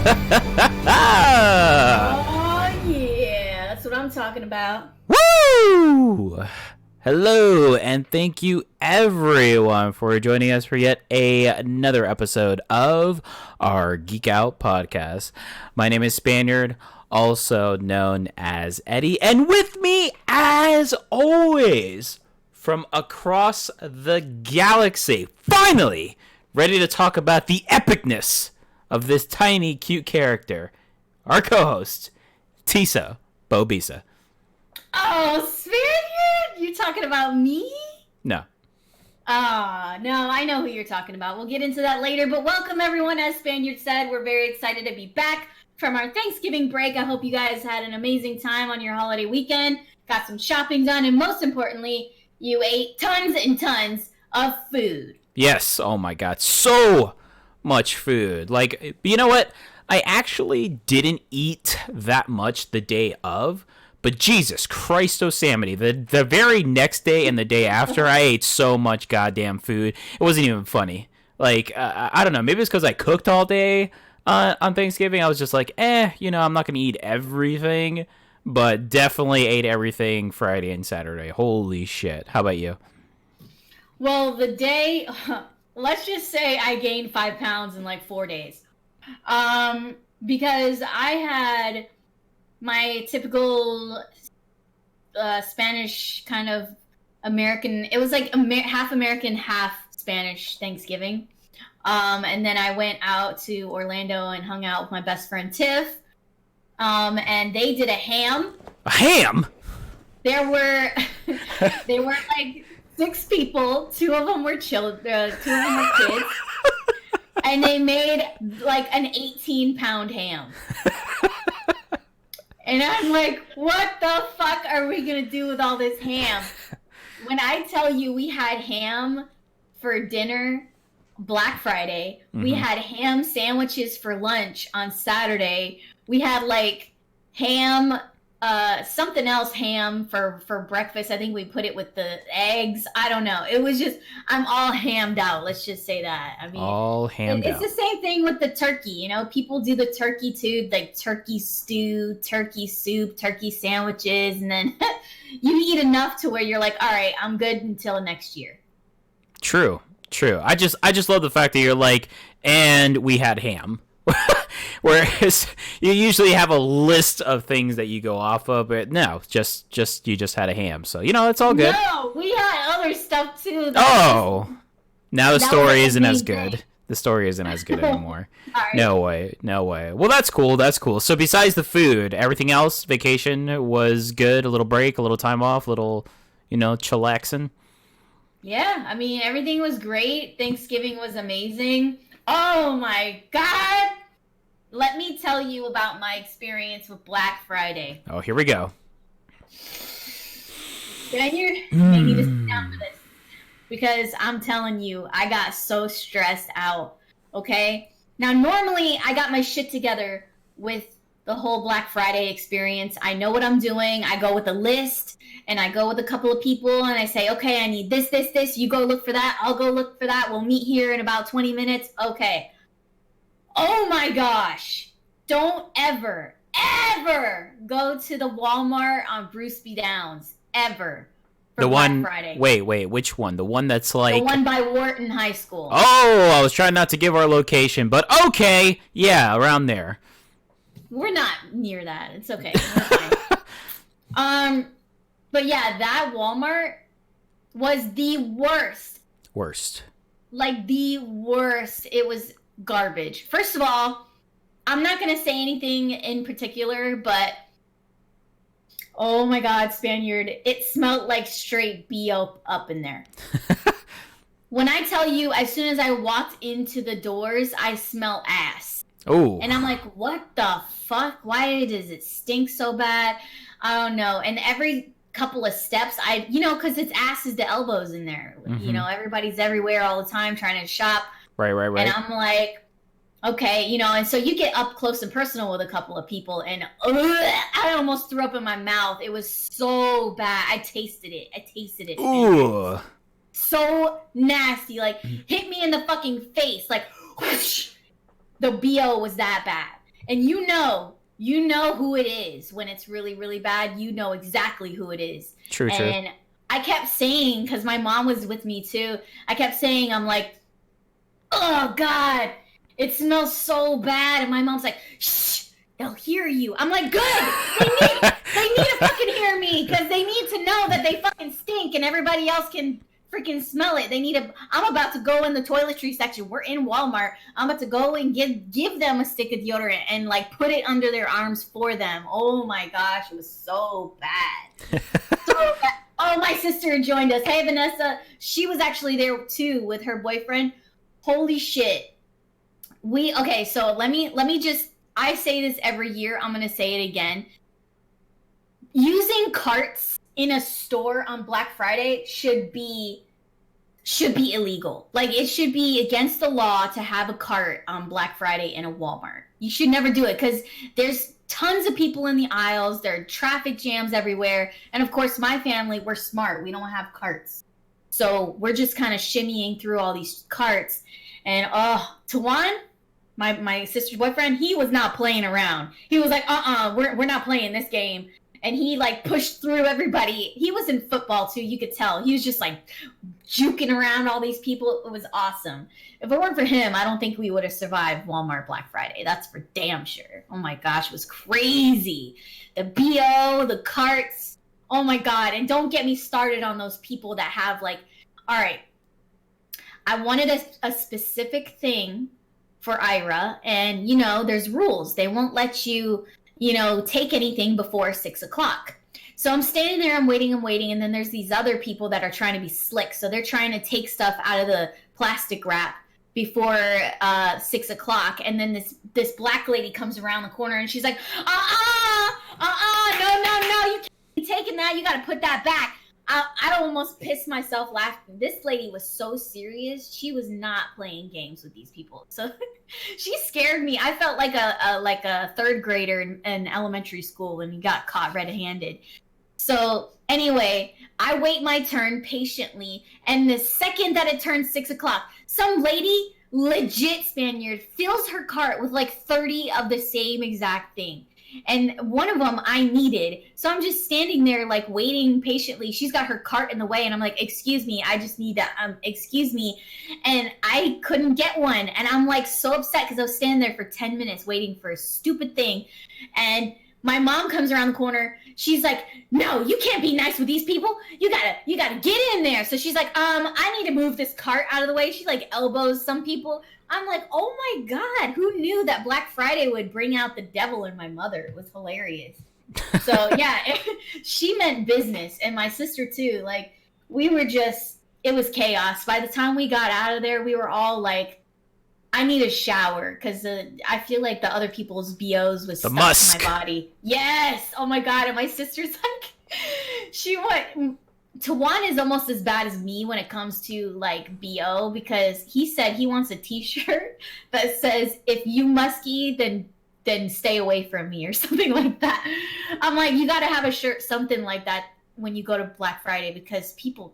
Oh, yeah. That's what I'm talking about. Woo! Hello, and thank you everyone for joining us for yet another episode of our Geek Out podcast. My name is Spaniard, also known as Eddie, and with me, as always, from across the galaxy, finally, ready to talk about the epicness of this tiny, cute character, our co-host, TisaBoBeesa. Oh, Spaniard? You talking about me? No. No, I know who you're talking about. We'll get into that later, but welcome everyone. As Spaniard said, we're very excited to be back from our Thanksgiving break. I hope you guys had an amazing time on your holiday weekend, got some shopping done, and most importantly, you ate tons and tons of food. Yes, oh my god, so much food. Like, you know what? I actually didn't eat that much the day of, but Jesus Christ Yosemite, the very next day and the day after, I ate so much goddamn food. It wasn't even funny. Like, I don't know, maybe it's because I cooked all day on Thanksgiving. I was just like, I'm not going to eat everything, but definitely ate everything Friday and Saturday. Holy shit. How about you? Well, the day, let's just say I gained 5 pounds in like 4 days. Because I had my typical Spanish kind of American, it was like half American, half Spanish Thanksgiving. And then I went out to Orlando and hung out with my best friend Tiff. And they did a ham. A ham? There were like 6 people. 2 of them were children. 2 of them were kids. And they made like an 18-pound ham. And I'm like, what the fuck are we going to do with all this ham? When I tell you we had ham for dinner Black Friday, we had ham sandwiches for lunch on Saturday. We had like ham, something else ham for breakfast. I think we put it with the eggs. I don't know. It was just, I'm all hammed out. Let's just say that. I mean, all hammed out. It's the same thing with the turkey. You know, people do the turkey too, like turkey stew, turkey soup, turkey sandwiches. And then you eat enough to where you're like, all right, I'm good until next year. True. I just love the fact that you're like, and we had ham. Whereas you usually have a list of things that you go off of, but no, you just had a ham, so it's all good. No, we had other stuff too. Now the story isn't as good. The story isn't as good anymore. Right. No way. Well, that's cool. So besides the food, everything else, vacation was good. A little break, a little time off, a little, chillaxing. Yeah, I mean everything was great. Thanksgiving was amazing. Oh my God. Let me tell you about my experience with Black Friday. Oh, here we go. Spaniard, they need to sit down for this. Because I'm telling you, I got so stressed out. Okay? Now, normally, I got my shit together with the whole Black Friday experience. I know what I'm doing. I go with a list, and I go with a couple of people, and I say, okay, I need this. You go look for that. I'll go look for that. We'll meet here in about 20 minutes. Okay. Oh my gosh. Don't ever go to the Walmart on Bruce B. Downs. Ever. For the Black one, Friday. Wait, which one? The one that's like... The one by Wharton High School. Oh, I was trying not to give our location, but okay. Yeah, around there. We're not near that. It's okay. We're fine. But yeah, that Walmart was the worst. Worst. Like the worst. It was garbage. First of all, I'm not going to say anything in particular, but oh my God, Spaniard, it smelled like straight BO up in there. When I tell you, as soon as I walked into the doors, I smell ass. Oh. And I'm like, what the fuck? Why does it stink so bad? I don't know. And every couple of steps, because it's asses to elbows in there. Mm-hmm. Everybody's everywhere all the time trying to shop. Right. And I'm like, okay, and so you get up close and personal with a couple of people, and I almost threw up in my mouth. It was so bad. I tasted it. Ooh. So nasty. Like, hit me in the fucking face. Like, whoosh. The BO was that bad. and you know who it is when it's really, really bad. You know exactly who it is. True. And I kept saying, because my mom was with me too, I kept saying, I'm like, oh God, it smells so bad. And my mom's like, shh, they'll hear you. I'm like, good. They need to fucking hear me, because they need to know that they fucking stink and everybody else can freaking smell it. I'm about to go in the toiletry section. We're in Walmart. I'm about to go and give them a stick of deodorant and like put it under their arms for them. Oh my gosh, it was so bad. So bad. Oh, my sister joined us. Hey, Vanessa. She was actually there too with her boyfriend. Holy shit. Okay, so let me just, I say this every year. I'm going to say it again. Using carts in a store on Black Friday should be illegal. Like, it should be against the law to have a cart on Black Friday in a Walmart. You should never do it, because there's tons of people in the aisles. There are traffic jams everywhere. And of course, my family, we're smart. We don't have carts. So we're just kind of shimmying through all these carts. And Tawan, my sister's boyfriend, he was not playing around. He was like, we're not playing this game. And he like pushed through everybody. He was in football too, you could tell. He was just like juking around all these people. It was awesome. If it weren't for him, I don't think we would have survived Walmart Black Friday. That's for damn sure. Oh my gosh, it was crazy. The BO, the carts. Oh my God. And don't get me started on those people that have like, all right, I wanted a specific thing for Ira, and there's rules. They won't let you take anything before 6 o'clock. So I'm standing there, I'm waiting, and then there's these other people that are trying to be slick. So they're trying to take stuff out of the plastic wrap before 6 o'clock. And then this black lady comes around the corner and she's like, no, you can't be taking that. You got to put that back. I almost pissed myself laughing. This lady was so serious. She was not playing games with these people. So she scared me. I felt like a third grader in elementary school when he got caught red-handed. So anyway, I wait my turn patiently. And the second that it turns 6 o'clock, some lady, legit Spaniard, fills her cart with like 30 of the same exact thing. And one of them I needed. So I'm just standing there like waiting patiently. She's got her cart in the way and I'm like, excuse me, I just need that. Excuse me. And I couldn't get one. And I'm like so upset because I was standing there for 10 minutes waiting for a stupid thing. And my mom comes around the corner. She's like, no, you can't be nice with these people. You gotta get in there. So she's like, I need to move this cart out of the way. She like elbows some people. I'm like, oh my God, who knew that Black Friday would bring out the devil in my mother? It was hilarious. So yeah, she meant business, and my sister too. Like, it was chaos. By the time we got out of there, we were all like, I need a shower, because I feel like the other people's BOs was stuck in my body. Yes! Oh my God, and my sister's like, Tawan is almost as bad as me when it comes to like BO, because he said he wants a t-shirt that says, if you musky, then stay away from me, or something like that. I'm like, you gotta have a shirt, something like that when you go to Black Friday, because people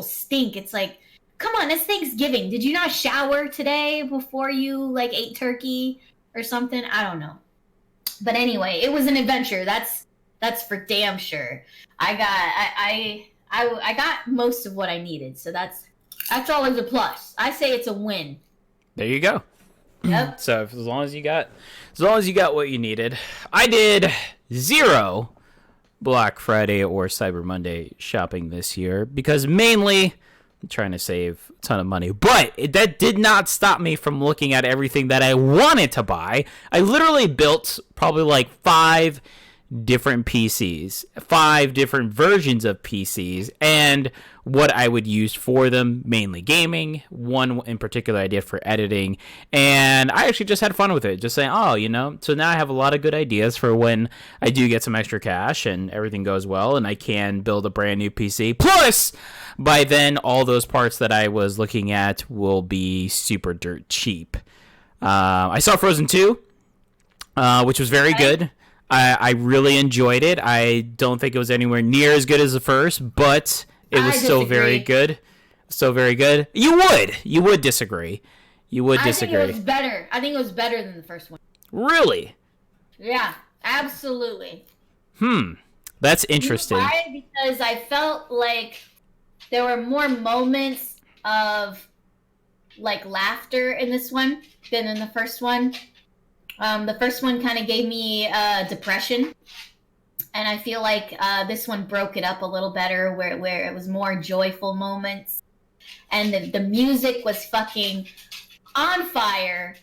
stink. It's like, come on, it's Thanksgiving. Did you not shower today before you like ate turkey or something? I don't know. But anyway, it was an adventure. That's for damn sure. I got most of what I needed, so that's always a plus. I say it's a win. There you go. Yep. So as long as you got what you needed. I did 0 Black Friday or Cyber Monday shopping this year because mainly I'm trying to save a ton of money. But that did not stop me from looking at everything that I wanted to buy. I literally built probably like 5 different PCs, 5 different versions of PCs, and what I would use for them, mainly gaming. One in particular I did for editing, and I actually just had fun with it, just saying, so now I have a lot of good ideas for when I do get some extra cash and everything goes well and I can build a brand new PC. Plus, by then, all those parts that I was looking at will be super dirt cheap. I saw Frozen 2, which was very good. I really enjoyed it. I don't think it was anywhere near as good as the first, but it was still very good. So very good. You would disagree. You would disagree. I think it was better. I think it was better than the first one. Really? Yeah, absolutely. That's interesting. You know why? Because I felt like there were more moments of like laughter in this one than in the first one. The first one kind of gave me depression, and I feel like this one broke it up a little better, where it was more joyful moments, and the music was fucking on fire.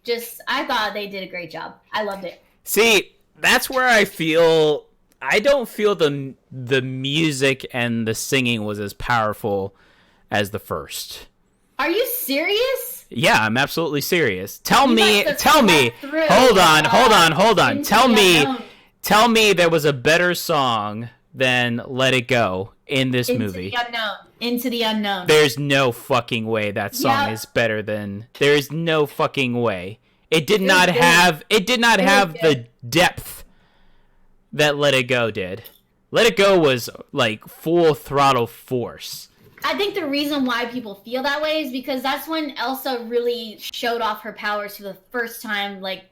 Just, I thought they did a great job. I loved it. See, that's where I don't feel the music and the singing was as powerful as the first. Are you serious? Yeah, I'm absolutely serious. Tell me. Through, Hold on. Tell me there was a better song than Let It Go in this movie. Into the unknown. There's no fucking way that song is better than. There's no fucking way. It did not have the depth that Let It Go did. Let It Go was like full throttle force. I think the reason why people feel that way is because that's when Elsa really showed off her powers for the first time, like,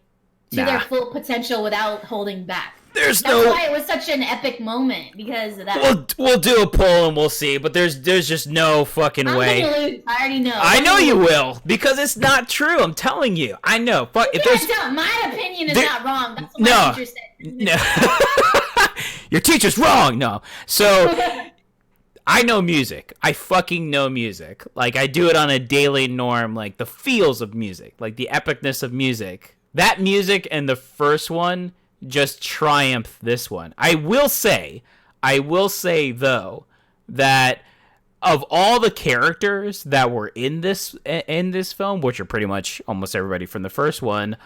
to their full potential without holding back. That's why it was such an epic moment, because of that. We'll do a poll and we'll see, but there's just no fucking way. I'm gonna lose. I already know. I know you will, because it's not true. I'm telling you. I know. Fuck. My opinion is not wrong. That's what my teacher said. No. Your teacher's wrong. No. So I know music. I fucking know music. Like, I do it on a daily norm. Like, the feels of music, like the epicness of music. That music and the first one just triumph this one. I will say though, that of all the characters that were in this film, which are pretty much almost everybody from the first one,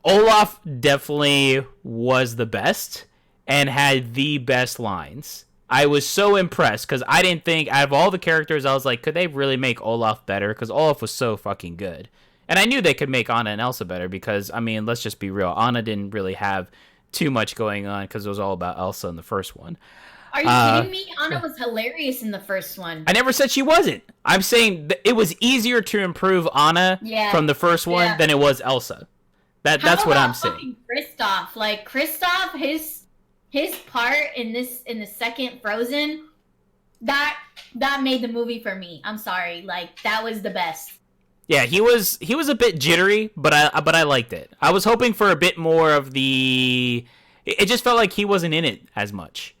Olaf definitely was the best and had the best lines. I was so impressed because I didn't think, out of all the characters, I was like, could they really make Olaf better? Because Olaf was so fucking good. And I knew they could make Anna and Elsa better because, I mean, let's just be real. Anna didn't really have too much going on because it was all about Elsa in the first one. Are you kidding me? Anna was hilarious in the first one. I never said she wasn't. I'm saying it was easier to improve Anna from the first one than it was Elsa. That's what I'm saying. Kristoff, like Kristoff, his part in the second Frozen, that made the movie for me. I'm sorry, like that was the best. Yeah, he was a bit jittery, but I liked it. I was hoping for a bit more of the. It just felt like he wasn't in it as much.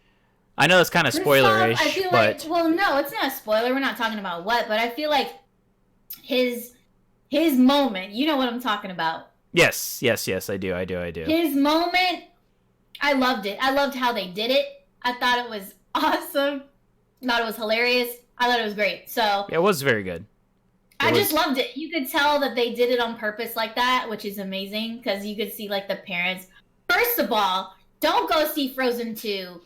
I know that's kind of spoilerish, I feel but well, no, it's not a spoiler. We're not talking about what, but I feel like his moment. You know what I'm talking about? Yes, I do. His moment, I loved it. I loved how they did it. I thought it was awesome. I thought it was hilarious. I thought it was great. So it was very good. I just loved it. You could tell that they did it on purpose like that, which is amazing because you could see like the parents. First of all, don't go see Frozen 2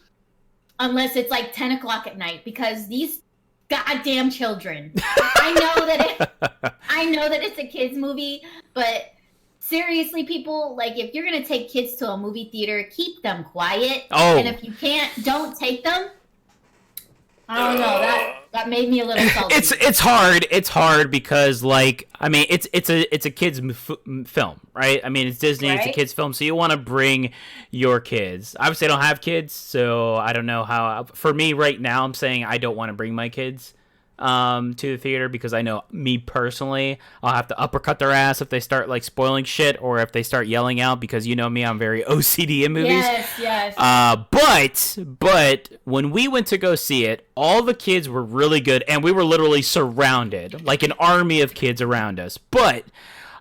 unless it's like 10 o'clock at night because these goddamn children. I know that it's a kids movie, but seriously, people, like if you're gonna take kids to a movie theater, keep them quiet. Oh. And if you can't, don't take them. I don't know. That made me a little salty. It's hard because like I mean it's a kids film, right? I mean it's Disney, right? It's a kids film, so you want to bring your kids. Obviously, I don't have kids, so I don't know how. For me right now, I'm saying I don't want to bring my kids to the theater because I know me personally, I'll have to uppercut their ass if they start like spoiling shit or if they start yelling out because you know me, I'm very OCD in movies. Yes. But when we went to go see it, all the kids were really good and we were literally surrounded like an army of kids around us. But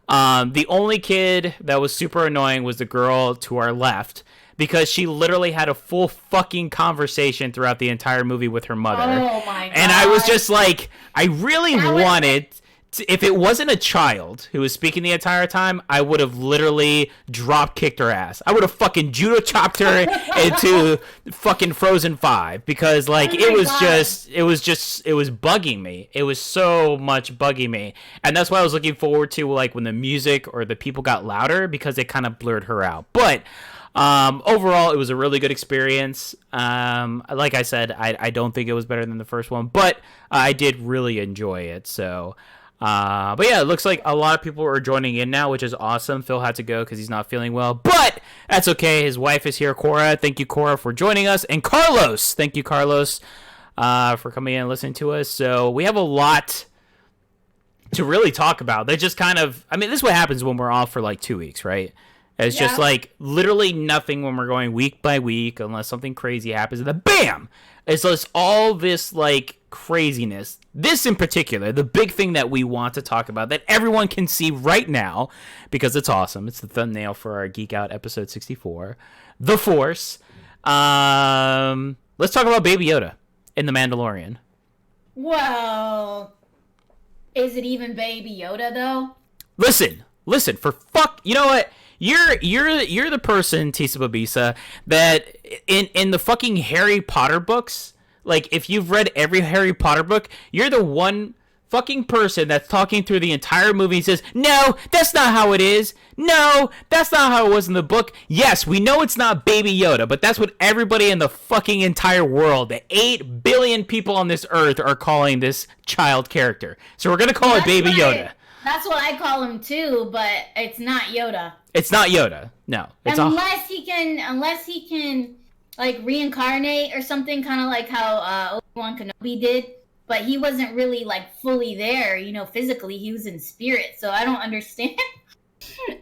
the only kid that was super annoying was the girl to our left. Because she literally had a full fucking conversation throughout the entire movie with her mother. Oh my god. And I was just like, I really wanted to, if it wasn't a child who was speaking the entire time, I would have literally drop kicked her ass. I would have fucking judo chopped her into fucking Frozen 5 because like it was bugging me. It was so much bugging me. And that's why I was looking forward to like when the music or the people got louder because it kind of blurred her out. But overall, it was a really good experience. Like I said, I don't think it was better than the first one, but I did really enjoy it. So But yeah, it looks like a lot of people are joining in now, which is awesome. Phil had to go because he's not feeling well, but that's okay. His wife is here, Cora. Thank you, Cora, for joining us. And Carlos, thank you, Carlos, for coming in and listening to us. So we have a lot to really talk about. They just kind of, I mean, this is what happens when we're off for like 2 weeks, right? It's just like literally nothing when we're going week by week, unless something crazy happens, and then BAM! It's just all this like craziness. This in particular, the big thing that we want to talk about that everyone can see right now because it's awesome. It's the thumbnail for our Geek Out episode 64, The Force. Let's talk about Baby Yoda in The Mandalorian. Well, is it even Baby Yoda though? Listen, for fuck, you know what? You're the person, TisaBoBeesa, that in the fucking Harry Potter books, like if you've read every Harry Potter book, you're the one fucking person that's talking through the entire movie and says, no, that's not how it is. No, that's not how it was in the book. Yes, we know it's not Baby Yoda, but that's what everybody in the fucking entire world, the 8 billion people on this earth, are calling this child character. So we're going to call it Baby Yoda. That's what I call him too, but it's not Yoda. It's not Yoda. No. Unless he can like reincarnate or something, kind of like how Obi-Wan Kenobi did. But he wasn't really like fully there, you know, physically. He was in spirit, so I don't understand.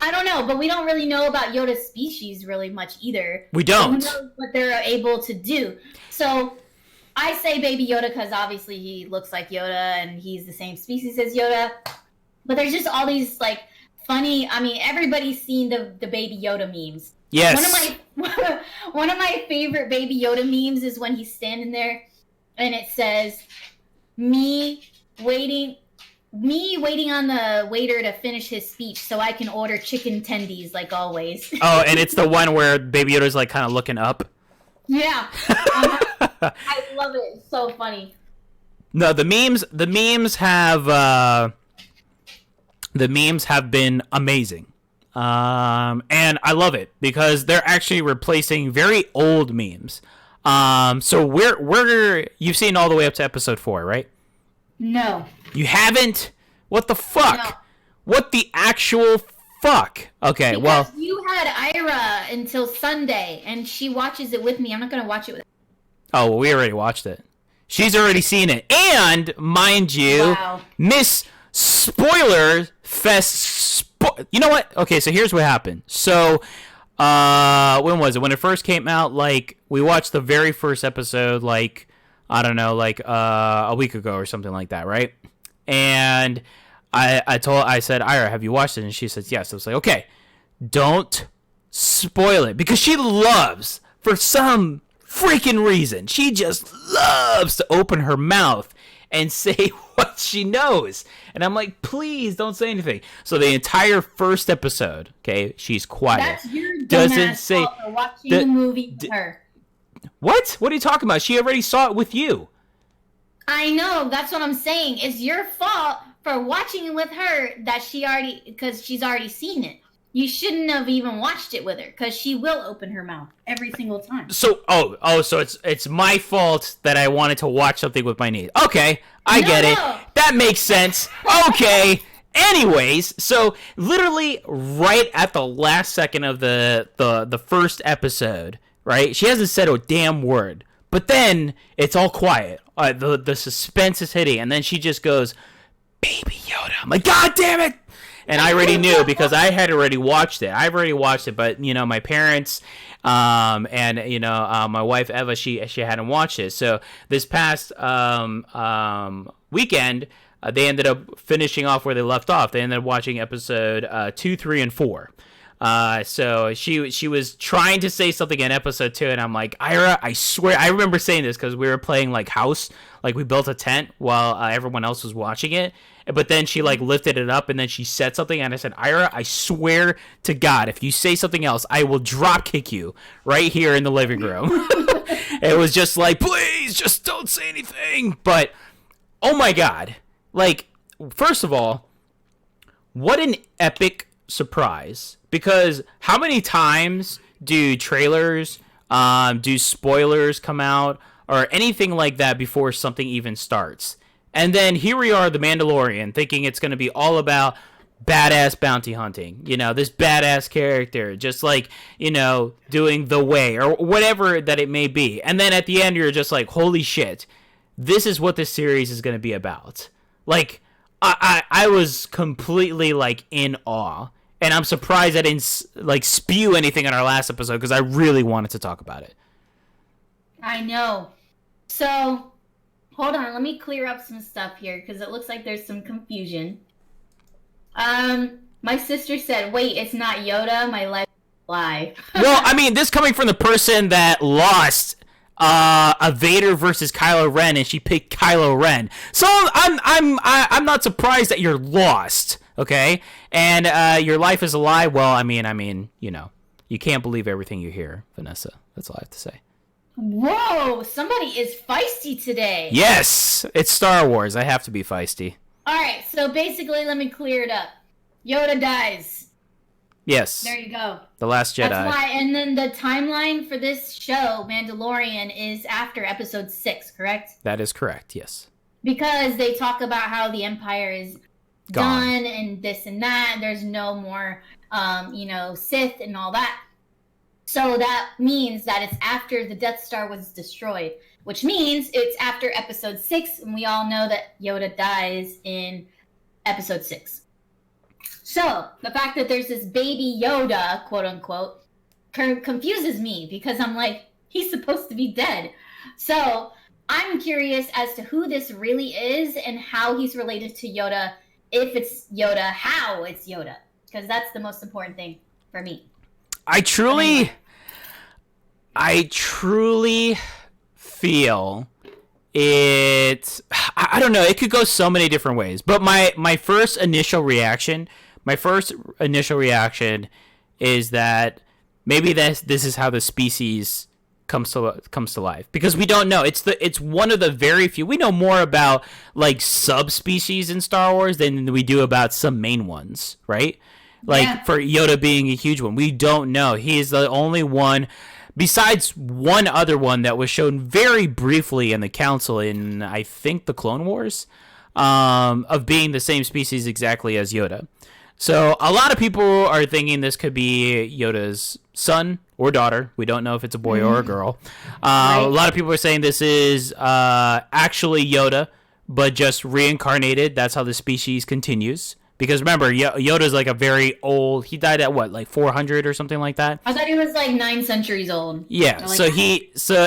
I don't know, but we don't really know about Yoda's species really much either. We don't. So who knows what they're able to do? So I say Baby Yoda because obviously he looks like Yoda and he's the same species as Yoda. But there's just all these like funny. I mean, everybody's seen the Baby Yoda memes. Yes. One of my favorite Baby Yoda memes is when he's standing there, and it says, "Me waiting on the waiter to finish his speech so I can order chicken tendies like always." Oh, and it's the one where Baby Yoda's like kind of looking up. Yeah, I love it. It's so funny. No, the memes have been amazing. And I love it because they're actually replacing very old memes. So you've seen all the way up to episode 4, right? No. You haven't? What the fuck? No. What the actual fuck? Okay, because well, you had Ira until Sunday, and she watches it with me. I'm not gonna watch it with her. Oh, well, we already watched it. She's already seen it. And, mind you, Miss Spoiler Fest... You know what? Okay, so here's what happened. So, when was it? When it first came out, like, we watched the very first episode, like, I don't know, like, a week ago or something like that, right? And I said, Ira, have you watched it? And she says, yes. I was like, okay, don't spoil it. Because she loves, for some freaking reason, she just loves to open her mouth and say what she knows. And I'm like, please don't say anything. So the entire first episode, okay, she's quiet. That's your doesn't say fault for watching the movie with her. What? What are you talking about? She already saw it with you. I know. That's what I'm saying. It's your fault for watching it with her because she's already seen it. You shouldn't have even watched it with her because she will open her mouth every single time. So, so it's my fault that I wanted to watch something with my niece. Okay, I get it. That makes sense. Okay. Anyways, so literally right at the last second of the first episode, right? She hasn't said a damn word, but then it's all quiet. The suspense is hitting, and then she just goes, "Baby Yoda." I'm like, God damn it! And I already knew because I had already watched it. I've already watched it, but, you know, my parents and, you know, my wife, Eva, she hadn't watched it. So this past weekend, they ended up finishing off where they left off. They ended up watching episode 2, 3, and 4. So she was trying to say something in episode 2, and I'm like, Ira, I swear, I remember saying this because we were playing, like, house. Like, we built a tent while everyone else was watching it. But then she, like, lifted it up, and then she said something, and I said, Ira, I swear to God, if you say something else, I will drop kick you right here in the living room. It was just like, please, just don't say anything. But, oh my God. Like, first of all, what an epic surprise. Because how many times do trailers, do spoilers come out, or anything like that before something even starts? And then here we are, The Mandalorian, thinking it's going to be all about badass bounty hunting. You know, this badass character, just like, you know, doing the way or whatever that it may be. And then at the end, you're just like, holy shit, this is what this series is going to be about. Like, I was completely, like, in awe. And I'm surprised I didn't, like, spew anything in our last episode because I really wanted to talk about it. I know. So, hold on. Let me clear up some stuff here because it looks like there's some confusion. My sister said, wait, it's not Yoda? My life is a lie. Well, I mean, this coming from the person that lost a Vader versus Kylo Ren, and she picked Kylo Ren. So I'm not surprised that you're lost, okay? And your life is a lie. Well, I mean, you know, you can't believe everything you hear, Vanessa. That's all I have to say. Whoa, somebody is feisty today. Yes, it's Star Wars. I have to be feisty. All right, so basically, let me clear it up. Yoda dies. Yes. There you go. The Last Jedi. That's why, and then the timeline for this show, Mandalorian, is after episode 6, correct? That is correct, yes. Because they talk about how the Empire is Gone. done and this and that, and there's no more, Sith and all that. So that means that it's after the Death Star was destroyed, which means it's after episode 6, and we all know that Yoda dies in episode 6. So, the fact that there's this baby Yoda, quote-unquote, confuses me, because I'm like, he's supposed to be dead. So, I'm curious as to who this really is, and how he's related to Yoda, if it's Yoda, how it's Yoda. Because that's the most important thing for me. I truly feel it. I don't know. It could go so many different ways. But my first initial reaction is that maybe this is how the species comes to life, because we don't know. It's one of the very few. We know more about like subspecies in Star Wars than we do about some main ones, right? Like, for Yoda being a huge one, we don't know. He is the only one, besides one other one that was shown very briefly in the Council in, I think, the Clone Wars, of being the same species exactly as Yoda. So a lot of people are thinking this could be Yoda's son or daughter. We don't know if it's a boy or a girl. Right. A lot of people are saying this is actually Yoda, but just reincarnated. That's how the species continues. Because remember, Yoda's like a very old. He died at what, like 400 or something like that. I thought he was like 9 centuries old. Yeah.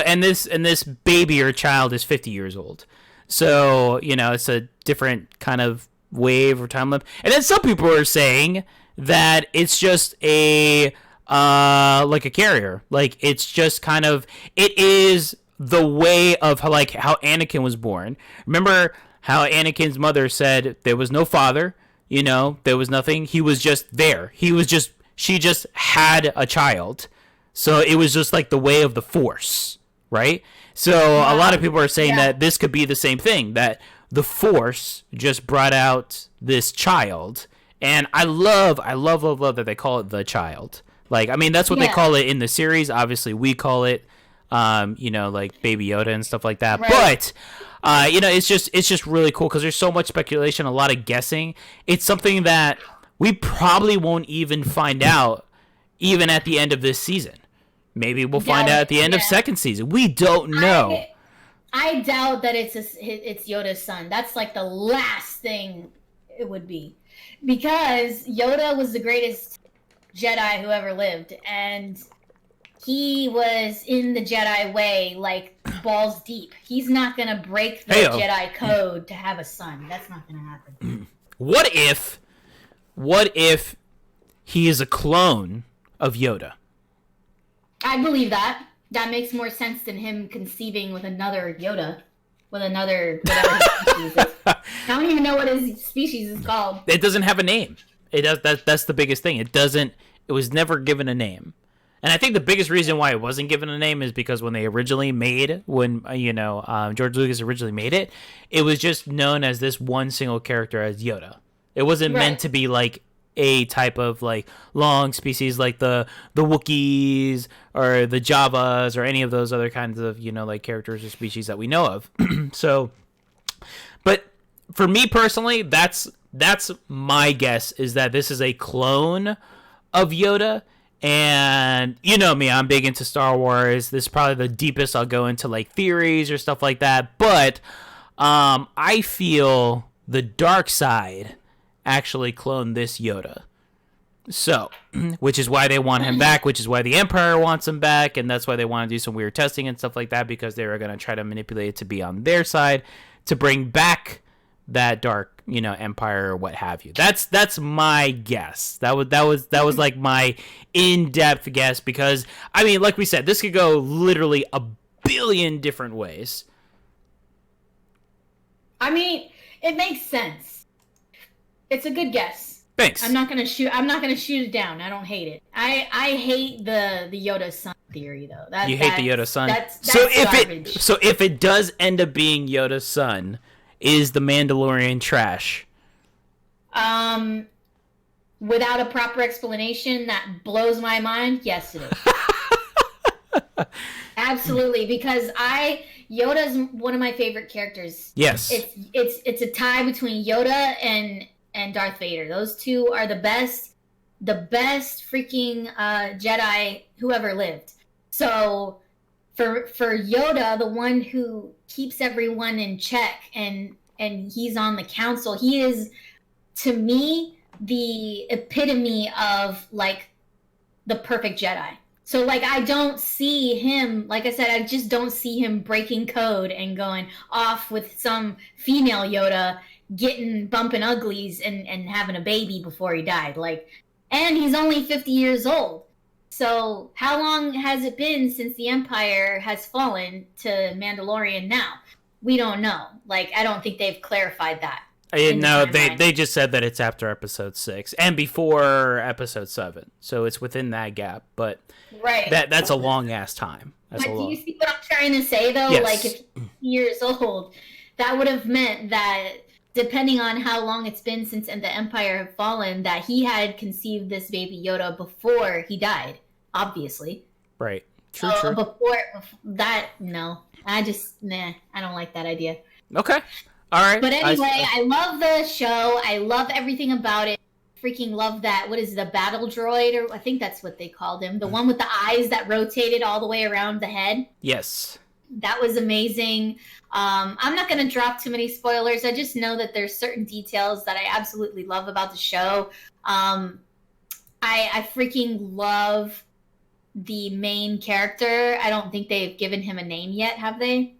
And this baby or child is 50 years old. So it's a different kind of wave or time limit. And then some people are saying that it's just a like a carrier. Like, it's just kind of, it is the way of how Anakin was born. Remember how Anakin's mother said there was no father. There was nothing. He was just there. She just had a child. So it was just like the way of the Force, right? So a lot of people are saying that this could be the same thing, that the Force just brought out this child. And I love that they call it the child. Like, I mean, that's what they call it in the series. Obviously, we call it, like Baby Yoda and stuff like that. Right. But it's just really cool because there's so much speculation, a lot of guessing. It's something that we probably won't even find out even at the end of this season. Maybe we'll find out at the end of second season. We don't know. I doubt that it's Yoda's son. That's like the last thing it would be, because Yoda was the greatest Jedi who ever lived, and he was in the Jedi way, like, balls deep. He's not gonna break the Jedi code to have a son. That's not gonna happen. What if he is a clone of Yoda? I believe that. That makes more sense than him conceiving with another Yoda. With another whatever his species is. I don't even know what his species is called. It doesn't have a name. It does. That's the biggest thing. It doesn't. It was never given a name. And I think the biggest reason why it wasn't given a name is because when they originally made, George Lucas originally made it, it was just known as this one single character as Yoda. It wasn't meant to be like a type of like long species like the Wookiees or the Javas or any of those other kinds of, like characters or species that we know of. So, but for me personally, that's my guess, is that this is a clone of Yoda. And you know me, I'm big into Star Wars. This is probably the deepest I'll go into like theories or stuff like that. But I feel the dark side actually cloned this Yoda. So, which is why they want him back, which is why the Empire wants him back, and that's why they want to do some weird testing and stuff like that, because they were going to try to manipulate it to be on their side to bring back that dark, Empire or what have you. That's my guess. That was like my in-depth guess, because I mean, like we said, this could go literally a billion different ways. I mean, it makes sense. It's a good guess. Thanks. I'm not gonna shoot it down. I don't hate it. I hate the Yoda son theory though. You hate the Yoda son. That's so garbage. if it does end up being Yoda's son, is the Mandalorian trash? Without a proper explanation that blows my mind, yes it is. Absolutely, because Yoda's one of my favorite characters. Yes. It's a tie between Yoda and Darth Vader. Those two are the best freaking Jedi who ever lived. So for Yoda, the one who keeps everyone in check and he's on the council, he is, to me, the epitome of like the perfect Jedi. So like I don't see him, like I said, I just don't see him breaking code and going off with some female Yoda, bumping uglies and having a baby before he died. Like, and he's only 50 years old. So how long has it been since the Empire has fallen to Mandalorian now? We don't know. Like, I don't think they've clarified that. No, they just said that it's after episode 6 and before episode 7. So it's within that gap, but right. That's a long ass time. Do you see what I'm trying to say though? Yes. Like, if he's years old, that would have meant that depending on how long it's been since the Empire had fallen, that he had conceived this baby Yoda before he died, obviously. Right. True. Before that, no. I don't like that idea. Okay. All right. But anyway, I love the show. I love everything about it. Freaking love that. What is the battle droid? Or I think that's what they called him. The one with the eyes that rotated all the way around the head. Yes. That was amazing. I'm not going to drop too many spoilers. I just know that there's certain details that I absolutely love about the show. I freaking love the main character. I don't think they've given him a name yet, have they?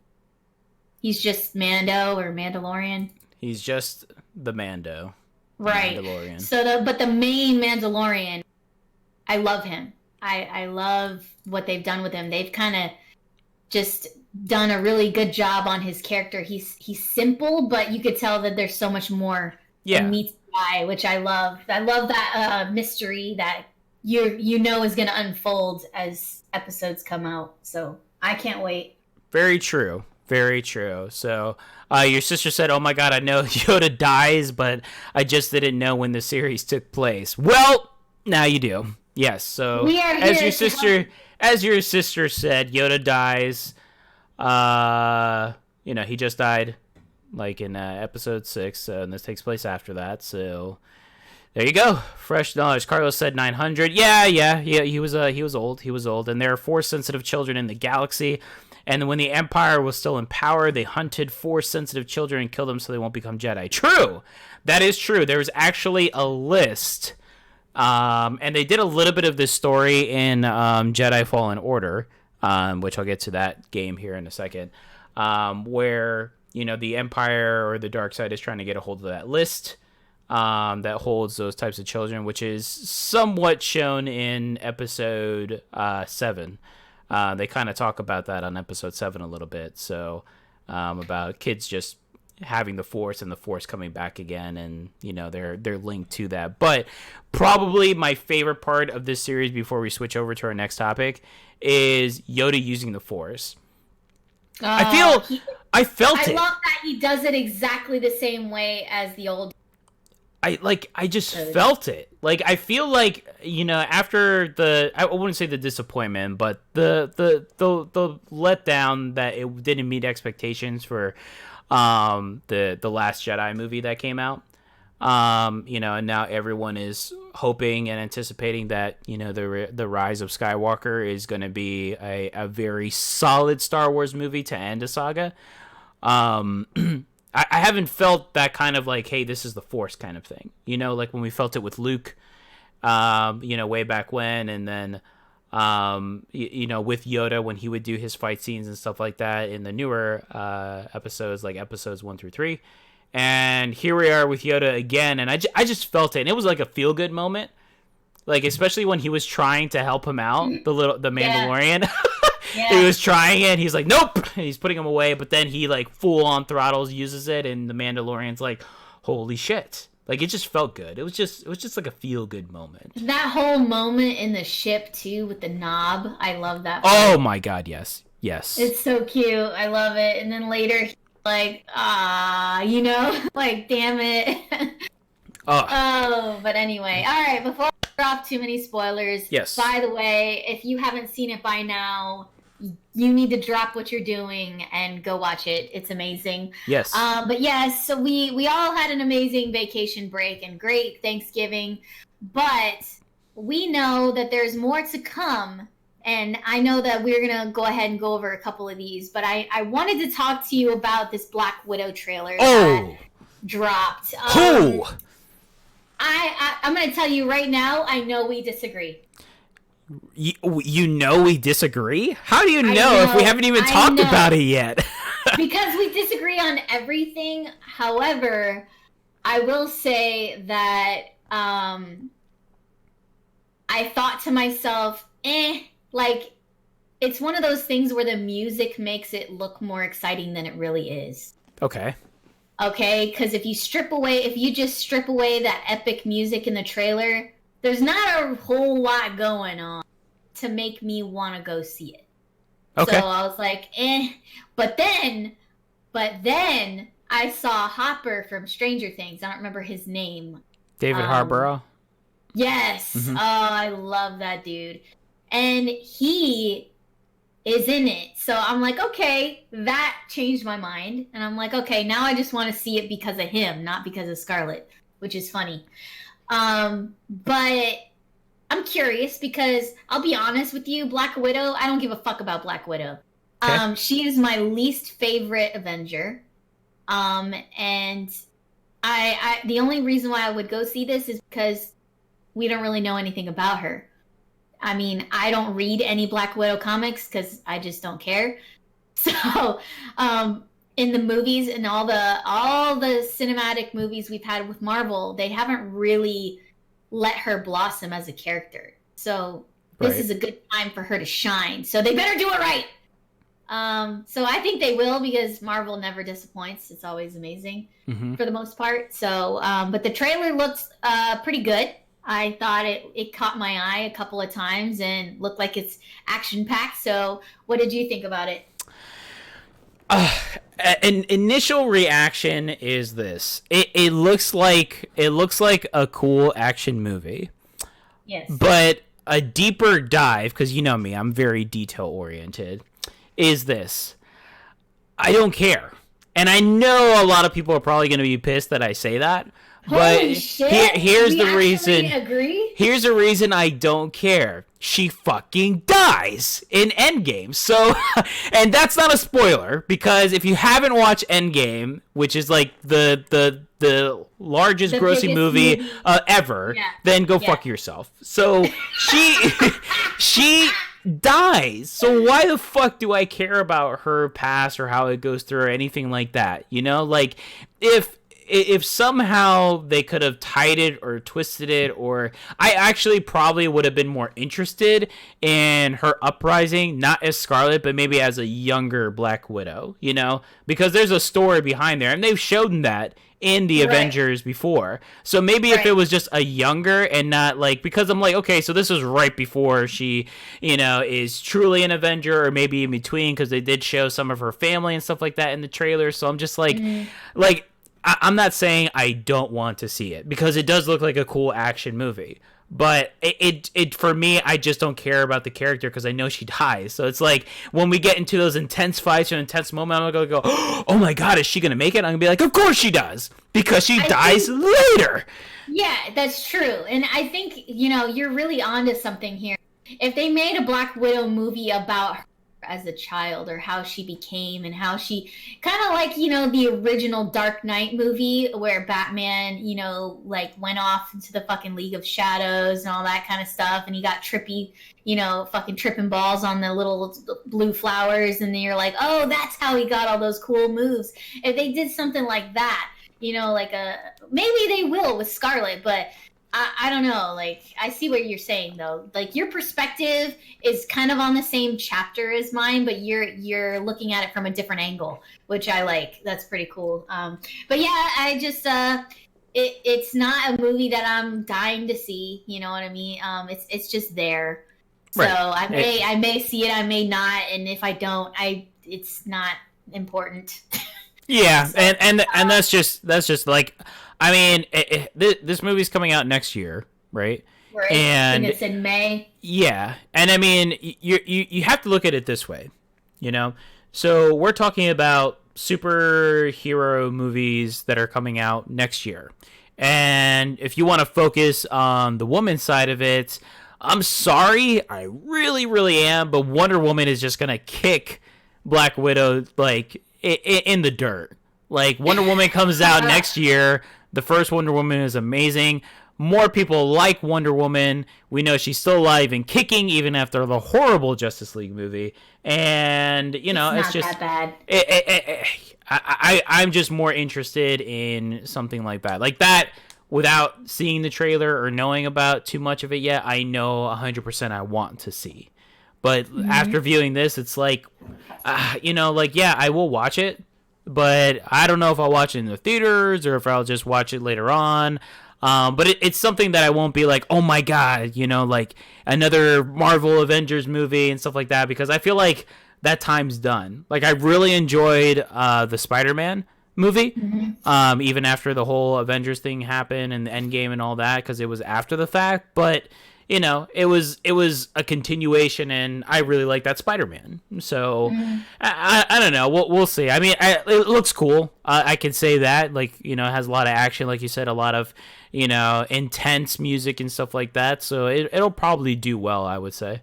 He's just Mando or Mandalorian. He's just the Mando. Right. Mandalorian. But the main Mandalorian, I love him. I love what they've done with him. They've kind of just done a really good job on his character. He's simple, but you could tell that there's so much more than meets the eye, which I love. I love that mystery that you know is going to unfold as episodes come out. So I can't wait. Very true. Very true. So your sister said, "Oh my God, I know Yoda dies, but I just didn't know when the series took place." Well, now you do. Yes. So as your sister said, Yoda dies. He just died, like in episode 6, and this takes place after that. So there you go. Fresh knowledge. Carlos said 900. Yeah. He was old, and there are 4 sensitive children in the galaxy. And when the Empire was still in power, they hunted 4 sensitive children and killed them so they won't become Jedi. True. That is true. There was actually a list. And they did a little bit of this story in Jedi Fallen Order, which I'll get to that game here in a second, where, the Empire or the dark side is trying to get a hold of that list that holds those types of children, which is somewhat shown in episode 7. They kind of talk about that on episode 7 a little bit. So about kids just having the Force and the Force coming back again, and they're linked to that. But probably my favorite part of this series, before we switch over to our next topic, is Yoda using the Force. I felt it. I love that he does it exactly the same way as the old. I just felt it. Like, I feel like, after I wouldn't say the disappointment, but the letdown that it didn't meet expectations for the Last Jedi movie that came out. And now everyone is hoping and anticipating that, the Rise of Skywalker is going to be a very solid Star Wars movie to end a saga. I haven't felt that kind of like, hey, this is the Force kind of thing. Like when we felt it with Luke, way back when, and then, with Yoda when he would do his fight scenes and stuff like that in the newer episodes, like episodes 1 through 3. And here we are with Yoda again, and I just felt it, and it was like a feel-good moment. Like, especially when he was trying to help him out, the Mandalorian. Yeah. He was trying it, he's like, nope! And he's putting him away, but then he, like, full-on throttles, uses it, and the Mandalorian's like, holy shit. Like, it just felt good. It was just like a feel-good moment. That whole moment in the ship, too, with the knob, I love that part. Oh my god, yes. Yes. It's so cute. I love it. And then later, like, like, damn it. But anyway. All right, before I drop too many spoilers, yes. By the way, if you haven't seen it by now, you need to drop what you're doing and go watch it. It's amazing. Yes. But yes, so we all had an amazing vacation break and great Thanksgiving, but we know that there's more to come. And I know that we're going to go ahead and go over a couple of these, but I wanted to talk to you about this Black Widow trailer that dropped. I'm going to tell you right now, I know we disagree. We disagree? How do you know if we haven't even talked about it yet? Because we disagree on everything. However, I will say that I thought to myself, like, it's one of those things where the music makes it look more exciting than it really is. Okay, because if you just strip away that epic music in the trailer, there's not a whole lot going on to make me want to go see it. Okay. So I was like, But then I saw Hopper from Stranger Things. I don't remember his name. David Harbour. Yes. Mm-hmm. Oh, I love that dude. And he is in it. So I'm like, okay, that changed my mind. And I'm like, okay, now I just want to see it because of him, not because of Scarlet, which is funny. But I'm curious because I'll be honest with you, Black Widow, I don't give a fuck about Black Widow. Okay. She is my least favorite Avenger. And I the only reason why I would go see this is because we don't really know anything about her. I mean, I don't read any Black Widow comics because I just don't care. So, in the movies and all the cinematic movies we've had with Marvel, they haven't really let her blossom as a character. So this is a good time for her to shine. So they better do it right. So I think they will because Marvel never disappoints. It's always amazing for the most part. So, but the trailer looks pretty good. I thought it caught my eye a couple of times and looked like it's action-packed. So what did you think about it? An initial reaction is this. It looks like a cool action movie. Yes. But a deeper dive, because you know me, I'm very detail-oriented, is this. I don't care. And I know a lot of people are probably going to be pissed that I say that. But here's the reason. Agree? Here's the reason I don't care. She fucking dies in Endgame. So, and that's not a spoiler because if you haven't watched Endgame, which is like the largest grossing movie ever, then go fuck yourself. So she dies. So why the fuck do I care about her past or how it goes through or anything like that? You know, like if somehow they could have tied it or twisted it, or I actually probably would have been more interested in her uprising, not as Scarlet, but maybe as a younger Black Widow, you know, because there's a story behind there and they've shown that in the Avengers before. So maybe if it was just a younger and not like, because I'm like, okay, so this is right before she, you know, is truly an Avenger or maybe in between, because they did show some of her family and stuff like that in the trailer. So I'm just like, I'm not saying I don't want to see it, because it does look like a cool action movie. But it for me, I just don't care about the character because I know she dies. So it's like when we get into those intense fights or intense moment, I'm gonna go, oh my god, is she gonna make it? I'm gonna be like, of course she does, because she dies later. Yeah, that's true. And I think, you're really onto something here. If they made a Black Widow movie about her as a child, or how she became, and how she kind of like, the original Dark Knight movie where Batman, like went off into the fucking League of Shadows and all that kind of stuff, and he got trippy, fucking tripping balls on the little blue flowers, and then you're like, oh, that's how he got all those cool moves. If they did something like that, like maybe they will with Scarlet, but I don't know. Like, I see what you're saying, though. Like, your perspective is kind of on the same chapter as mine, but you're looking at it from a different angle, which I like. That's pretty cool. But yeah, I just it's not a movie that I'm dying to see. You know what I mean? It's just there. So right. I may see it, I may not, and if I don't, it's not important. Yeah, so, and that's just like. I mean, this movie's coming out next year, right? Right. And it's in May. Yeah, and I mean, you have to look at it this way, So we're talking about superhero movies that are coming out next year, and if you want to focus on the woman side of it, I'm sorry, I really, really am, but Wonder Woman is just gonna kick Black Widow like in the dirt. Like, Wonder Woman comes out next year. The first Wonder Woman is amazing. More people like Wonder Woman. We know she's still alive and kicking even after the horrible Justice League movie. And, it's just that bad. I'm just more interested in something like that. Like that, without seeing the trailer or knowing about too much of it yet, I know 100% I want to see. But after viewing this, it's like, yeah, I will watch it. But I don't know if I'll watch it in the theaters or if I'll just watch it later on. But it's something that I won't be like, oh my god, like another Marvel Avengers movie and stuff like that, because I feel like that time's done. Like, I really enjoyed the Spider-Man movie, even after the whole Avengers thing happened and the Endgame and all that, because it was after the fact. But it was a continuation, and I really like that Spider-Man. So I don't know. We'll see. I mean, it looks cool. I can say that. Like, it has a lot of action, like you said, a lot of intense music and stuff like that. So it'll probably do well, I would say.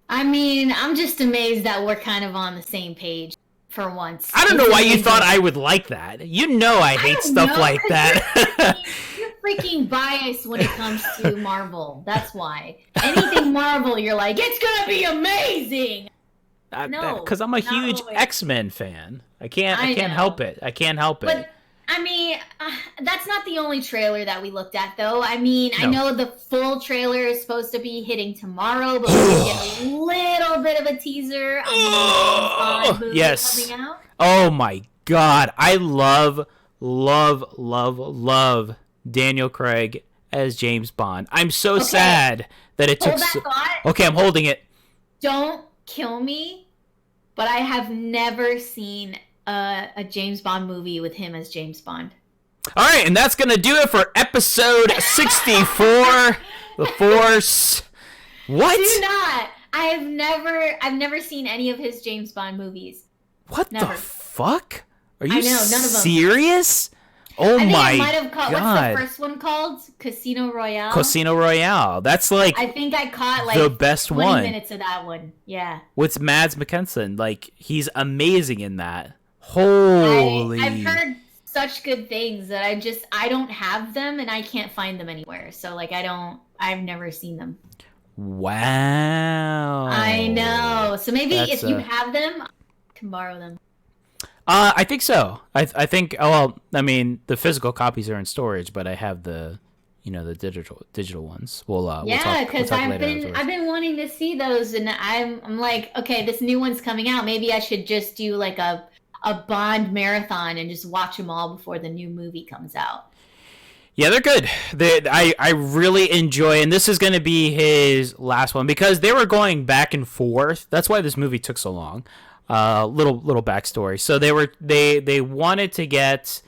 I mean, I'm just amazed that we're kind of on the same page for once. I don't know why you thought I would like that. I hate stuff like that. Freaking biased when it comes to Marvel. That's why. Anything Marvel, you're like, it's gonna be amazing. No, because I'm a huge X-Men fan. I can't help it. But I mean, that's not the only trailer that we looked at, though. I mean, no. I know the full trailer is supposed to be hitting tomorrow, but we get a little bit of a teaser on the movie coming out. Oh my god, I love Daniel Craig as James Bond. I'm so sad that it took. Okay, I'm holding it. Don't kill me, but I have never seen a James Bond movie with him as James Bond. All right, and that's gonna do it for episode 64. The Force. What? Do not. I've never seen any of his James Bond movies. What the fuck? Are you none of them. Serious? Oh my god! I might have caught. What's the first one called? Casino Royale. Casino Royale. That's like. I think I caught like the best 20 one. Minutes of that one. Yeah. With Mads Mikkelsen, like he's amazing in that. Holy! I've heard such good things that I don't have them and I can't find them anywhere. So like I've never seen them. Wow. I know. So maybe if you have them, I can borrow them. I think so. I think. Well, I mean, the physical copies are in storage, but I have the digital ones. We'll because I've been wanting to see those, and I'm like, okay, this new one's coming out. Maybe I should just do like a Bond marathon and just watch them all before the new movie comes out. Yeah, they're good. I really enjoy, and this is going to be his last one because they were going back and forth. That's why this movie took so long. Little backstory. So they wanted to get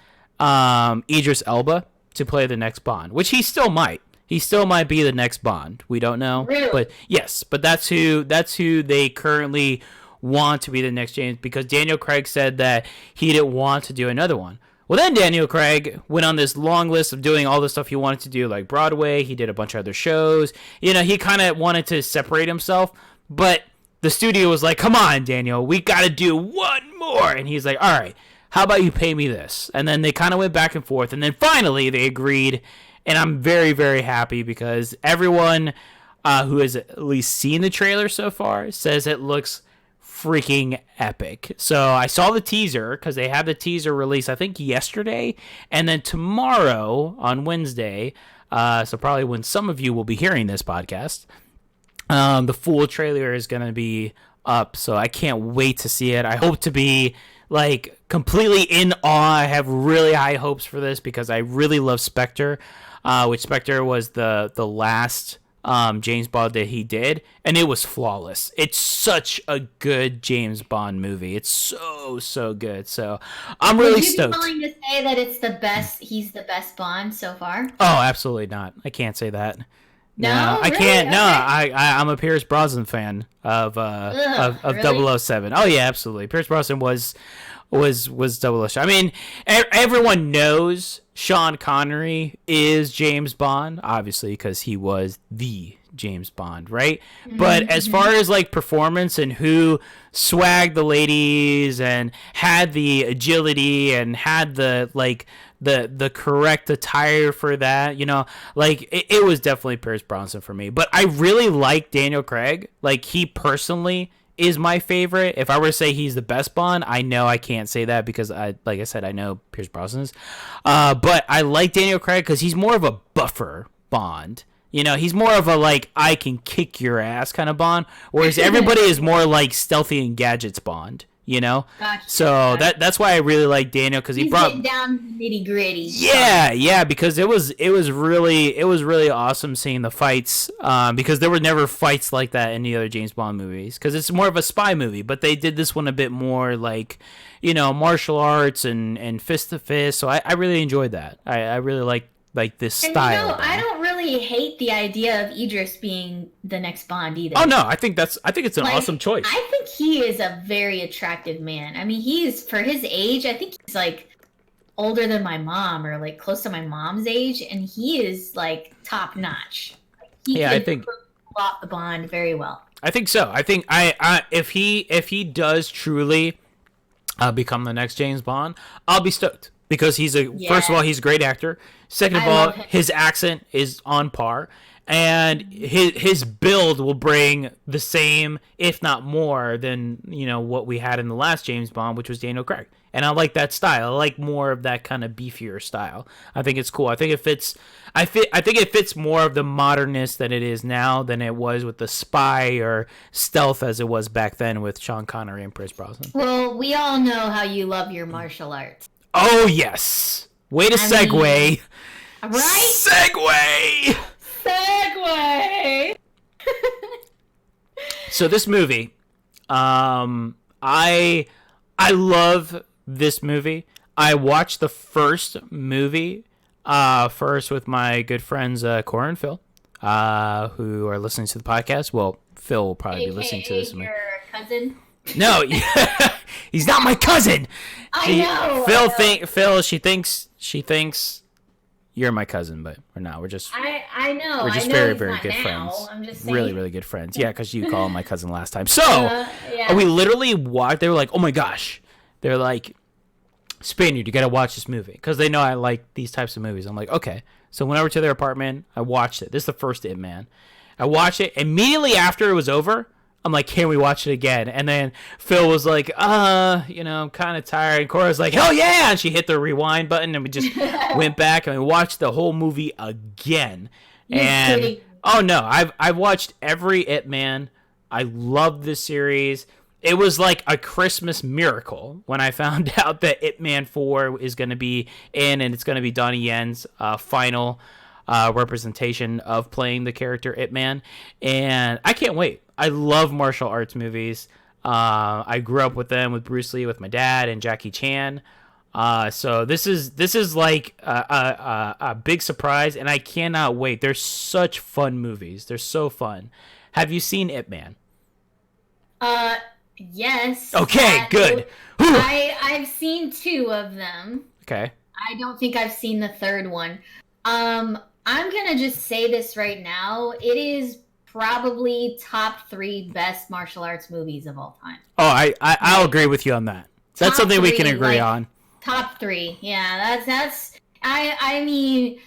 Idris Elba to play the next Bond, which he still might. He still might be the next Bond. We don't know. Really? But yes, but that's who they currently want to be the next James, because Daniel Craig said that he didn't want to do another one. Well, then Daniel Craig went on this long list of doing all the stuff he wanted to do, like Broadway. He did a bunch of other shows. You know, he kind of wanted to separate himself, but the studio was like, come on, Daniel, we got to do one more. And he's like, all right, how about you pay me this? And then they kind of went back and forth, and then finally they agreed. And I'm very, very happy because everyone who has at least seen the trailer so far says it looks freaking epic. So I saw the teaser, because they had the teaser release, I think, yesterday. And then tomorrow on Wednesday, so probably when some of you will be hearing this podcast, the full trailer is going to be up. So I can't wait to see it. I hope to be like completely in awe. I have really high hopes for this because I really love Spectre. Which Spectre was the last James Bond that he did, and it was flawless. It's such a good James Bond movie. It's so good. So I'm really stoked. Are you willing to say that it's the best? He's the best Bond so far? Oh, absolutely not. I can't say that. No, I really? can't. Okay. No, I'm a Pierce Brosnan fan of really? 007. Oh yeah, absolutely. Pierce Brosnan was 007. I mean, everyone knows Sean Connery is James Bond, obviously, because he was the James Bond, right? Mm-hmm. But as far as like performance and who swagged the ladies and had the agility and had the the correct attire for that, you know, like it was definitely Pierce Brosnan for me. But I really like Daniel Craig. Like, he personally is my favorite. If I were to say he's the best Bond, I know I can't say that because like I said, I know Pierce Brosnan is. But I like Daniel Craig because he's more of a buffer Bond. You know, he's more of a like, I can kick your ass kind of Bond, whereas everybody is more like stealthy and gadgets Bond. You know, gotcha, so that's why I really like Daniel, because he brought down nitty gritty. Yeah, because it was really awesome seeing the fights, because there were never fights like that in the other James Bond movies, because it's more of a spy movie, but they did this one a bit more like, you know, martial arts and fist to fist. So I really enjoyed that. I really like this style. You know, I don't really hate the idea of Idris being the next Bond either. Oh no, I think it's an awesome choice. I think he is a very attractive man. I mean, for his age, I think he's like older than my mom, or like close to my mom's age, and he is like top notch. I think pull off the Bond very well. I think so. I think if he does truly become the next James Bond, I'll be stoked. Because first of all, he's a great actor. Second of all, his accent is on par. And his build will bring the same, if not more, than, you know, what we had in the last James Bond, which was Daniel Craig. And I like that style. I like more of that kind of beefier style. I think it's cool. I think it fits. I think it fits more of the modernness that it is now than it was with the spy or stealth as it was back then with Sean Connery and Pierce Brosnan. Well, we all know how you love your martial arts. Oh, yes. Way to segue. Right? Segue! So this movie, I love this movie. I watched the first movie first with my good friends Cora and Phil, who are listening to the podcast. Well, Phil will probably be listening to this. Your cousin? No, he's not my cousin. I know. Phil, she thinks you're my cousin, but we're not. We're just. I know. We're just very, very good friends. I'm just saying. Really, really good friends. Yeah, because you called him my cousin last time. So we literally watched. They were like, "Oh my gosh!" They're like, "Spaniard, you gotta watch this movie," because they know I like these types of movies. I'm like, okay. So went over to their apartment. I watched it. This is the first It Man. I watched it immediately after it was over. I'm like, can we watch it again? And then Phil was like, you know, I'm kind of tired. And Cora's like, hell yeah! And she hit the rewind button, and we just went back and we watched the whole movie again. And oh no, I've watched every It Man. I love this series. It was like a Christmas miracle when I found out that It Man 4 is going to be in, and it's going to be Donnie Yen's final representation of playing the character It Man. And I can't wait. I love martial arts movies. I grew up with them, with Bruce Lee, with my dad, and Jackie Chan. So this is like a big surprise, and I cannot wait. They're such fun movies. They're so fun. Have you seen Ip Man? Yes. Okay, good. I've seen 2 of them. Okay. I don't think I've seen the 3rd one. I'm gonna just say this right now. It is probably top 3 best martial arts movies of all time. Oh, I'll agree with you on that. That's something we can agree on. Top 3. Yeah, that's I mean,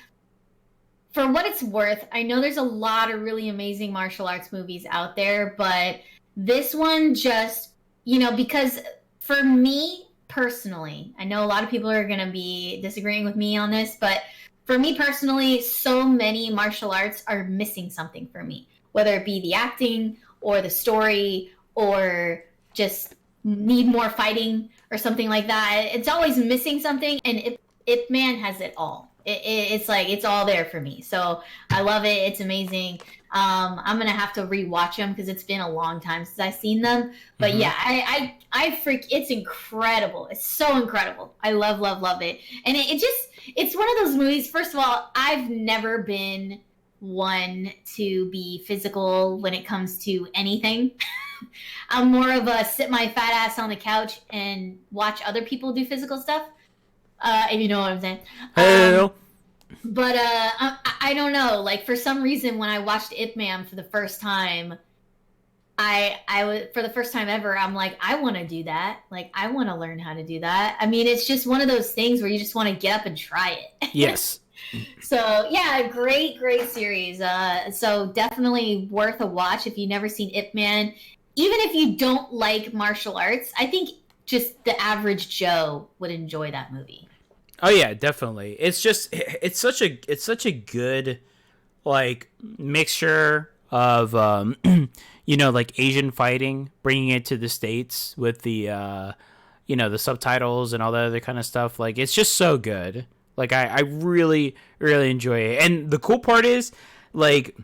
for what it's worth, I know there's a lot of really amazing martial arts movies out there, but this one just, because for me personally, I know a lot of people are going to be disagreeing with me on this, but for me personally, so many martial arts are missing something for me, whether it be the acting or the story or just need more fighting or something like that. It's always missing something, and Ip Man has it all. It's like it's all there for me. So I love it. It's amazing. I'm gonna have to rewatch them because it's been a long time since I've seen them. But yeah, I freak. It's incredible. It's so incredible. I love it. And it's one of those movies. First of all, I've never been one to be physical when it comes to anything. I'm more of a sit my fat ass on the couch and watch other people do physical stuff. If you know what I'm saying. Hello. But I don't know. Like, for some reason, when I watched Ip Man for the first time, I was, for the first time ever, I'm like, I want to do that. Like, I want to learn how to do that. I mean, it's just one of those things where you just want to get up and try it. Yes. So yeah, great series. So definitely worth a watch if you've never seen Ip Man. Even if you don't like martial arts, I think just the average Joe would enjoy that movie. Oh yeah, definitely. It's such a good like mixture of like Asian fighting, bringing it to the States with the the subtitles and all that other kind of stuff. Like, it's just so good. Like, I really enjoy it. And the cool part is, like,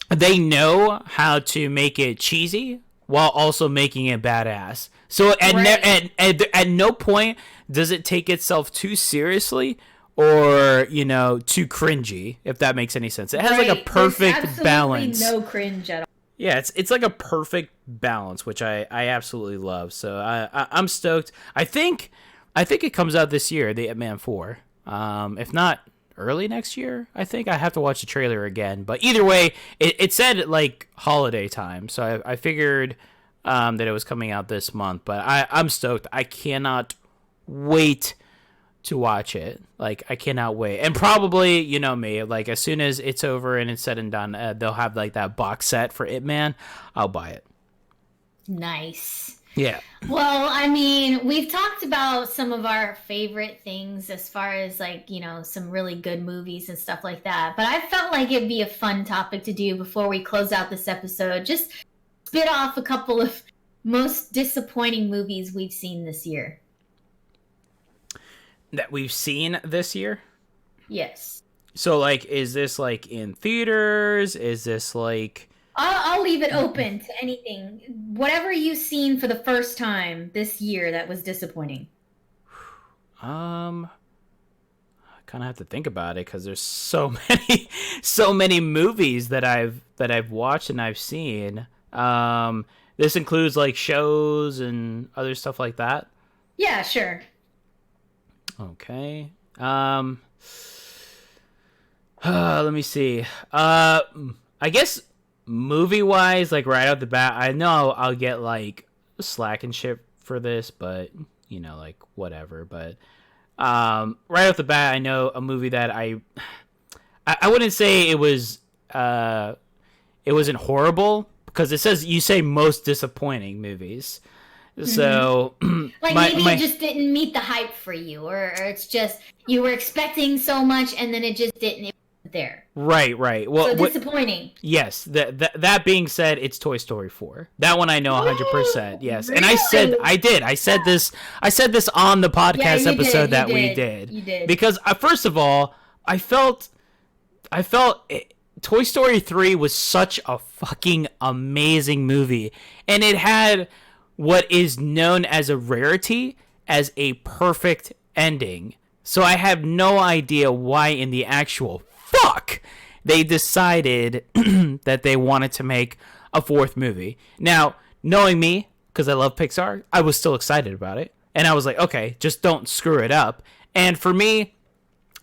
they know how to make it cheesy while also making it badass. So at no point does it take itself too seriously or, too cringy, if that makes any sense. It has like a perfect balance. No cringe at all. Yeah, it's like a perfect balance, which I absolutely love. So I'm stoked. I think it comes out this year, the Ip Man 4. If not early next year, I think. I have to watch the trailer again. But either way, it said like holiday time. So I figured that it was coming out this month. But I'm stoked. I cannot wait to watch it. Like, I cannot wait. And probably, you know me, like, as soon as it's over and it's said and done, they'll have like that box set for Ip Man. I'll buy it. Nice. Yeah. Well, I mean, we've talked about some of our favorite things as far as like, some really good movies and stuff like that. But I felt like it'd be a fun topic to do before we close out this episode. Just spit off a couple of most disappointing movies we've seen this year. That we've seen this year? Yes. So, like, is this like in theaters? Is this like... I'll leave it open to anything. Whatever you've seen for the first time this year that was disappointing. I kind of have to think about it because there's so many movies that I've watched and I've seen. This includes like shows and other stuff like that. Yeah, sure. Okay. Let me see. I guess movie-wise, like right out the bat, I know I'll get like slack and shit for this, but like whatever. But right off the bat, I know a movie that I wouldn't say it wasn't horrible because you say most disappointing movies. So like maybe it just didn't meet the hype for you, or it's just you were expecting so much and then it just didn't. It wasn't there. Right. Well, so disappointing. Yes. That being said, it's Toy Story 4. That one I know 100%. Yes, really? And I said this on the podcast episode that we did. You did. Because first of all, I felt Toy Story 3 was such a fucking amazing movie, and it had what is known as a rarity as a perfect ending. So I have no idea why in the actual fuck they decided that they wanted to make a fourth movie. Now, knowing me, because I love Pixar, I was still excited about it. And I was like, okay, just don't screw it up. And for me,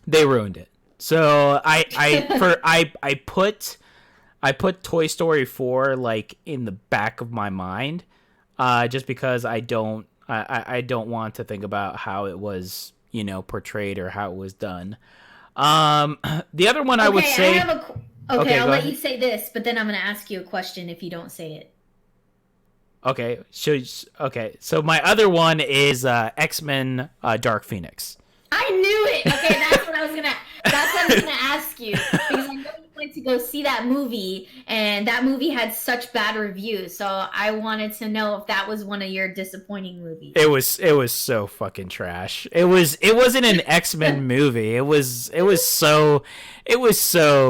they ruined it. So I put Toy Story 4 like in the back of my mind, just because I don't want to think about how it was, portrayed or how it was done. The other one I would say. I'll let you say this, but then I'm gonna ask you a question if you don't say it. Okay, so my other one is X-Men Dark Phoenix. I knew it. Okay, that's what I was gonna ask you, because I know you went to go see that movie, and that movie had such bad reviews. So I wanted to know if that was one of your disappointing movies. It was so fucking trash. It wasn't an X-Men movie. It was so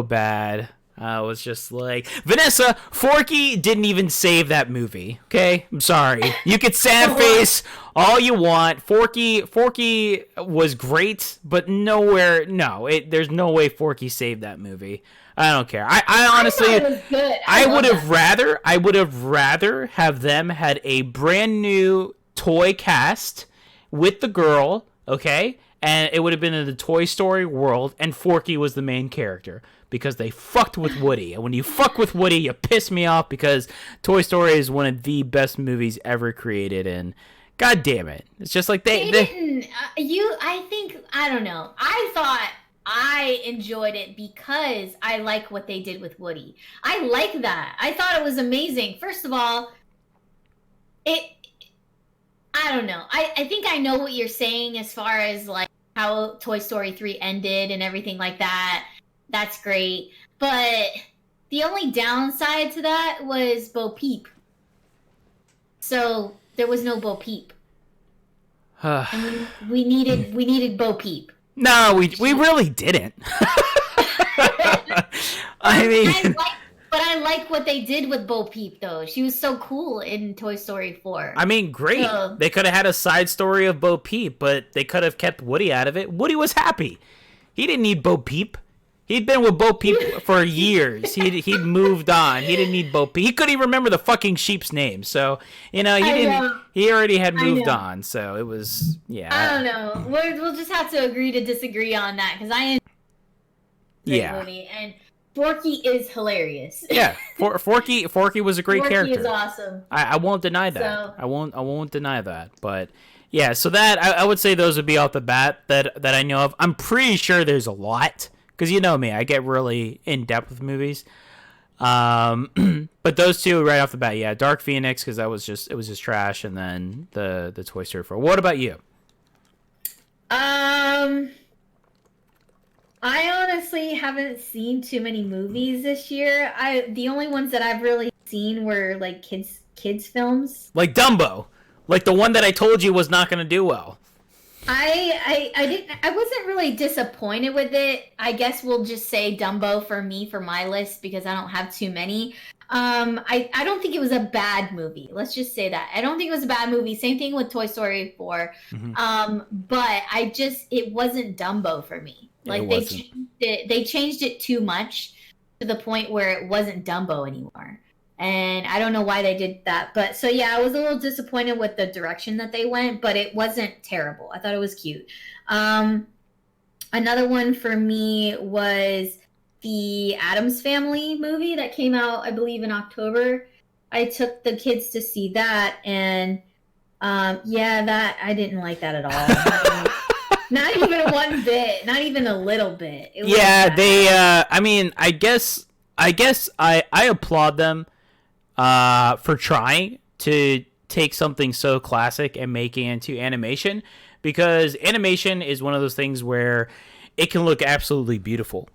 bad. I was just like, Vanessa, Forky didn't even save that movie. Okay, I'm sorry. You could sad face all you want. Forky was great, but there's no way Forky saved that movie. I don't care. I honestly, I would have rather have them had a brand new toy cast with the girl, okay, and it would have been in the Toy Story world, and Forky was the main character. Because they fucked with Woody. And when you fuck with Woody, you piss me off, because Toy Story is one of the best movies ever created. And god damn it. It's just like they didn't. I don't know. I thought I enjoyed it because I like what they did with Woody. I like that. I thought it was amazing. First of all, I don't know. I think I know what you're saying as far as like how Toy Story 3 ended and everything like that. That's great. But the only downside to that was Bo Peep. So there was no Bo Peep. And we needed Bo Peep. No, we really didn't. I like what they did with Bo Peep, though. She was so cool in Toy Story 4. I mean, great. So, they could have had a side story of Bo Peep, but they could have kept Woody out of it. Woody was happy. He didn't need Bo Peep. He'd been with Bo Peep for years. He'd moved on. He didn't need Bo Peep. He couldn't even remember the fucking sheep's name. So, he already had moved on. So it was, yeah. I don't know. We'll just have to agree to disagree on that, because I enjoy Woody, and Forky is hilarious. Yeah, Forky was a great character. Forky is awesome. I won't deny that. So, I won't deny that. But yeah, so that I would say those would be off the bat that I know of. I'm pretty sure there's a lot. Because you know me, I get really in-depth with movies. But those two right off the bat, yeah. Dark Phoenix, because it was just trash, and then the Toy Story 4. What about you? I honestly haven't seen too many movies this year. The only ones that I've really seen were like kids films. Like Dumbo. Like the one that I told you was not going to do well. I wasn't really disappointed with it. I guess we'll just say Dumbo for my list, because I don't have too many. I don't think it was a bad movie. Let's just say that. I don't think it was a bad movie. Same thing with Toy Story 4. Mm-hmm. But it wasn't Dumbo for me. Like they changed it too much to the point where it wasn't Dumbo anymore. And I don't know why they did that. But so, yeah, I was a little disappointed with the direction that they went, but it wasn't terrible. I thought it was cute. Another one for me was the Addams Family movie that came out, I believe, in October. I took the kids to see that, and that I didn't like that at all. Not even one bit. Not even a little bit. I guess I applaud them for trying to take something so classic and making it into animation, because animation is one of those things where it can look absolutely beautiful.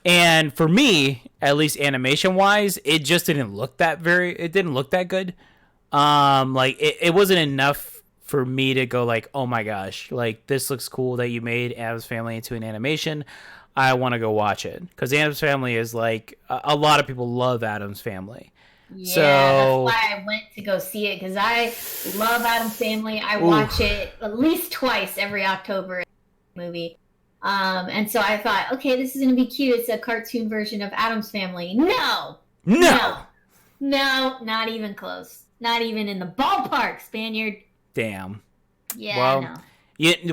And for me, at least animation wise, it just didn't look that good. It wasn't enough for me to go like, oh my gosh, like this looks cool that you made Addams Family into an animation. I want to go watch it, because Addams Family is like a lot of people love Addams Family. Yeah, that's So, why I went to go see it because I love Adam's Family. I watch it at least twice every October movie. And so I thought, okay, this is gonna be cute. It's a cartoon version of Adam's Family. No, no. no, no, not even close. Not even in the ballpark, Spaniard. Damn. Yeah, Well, no.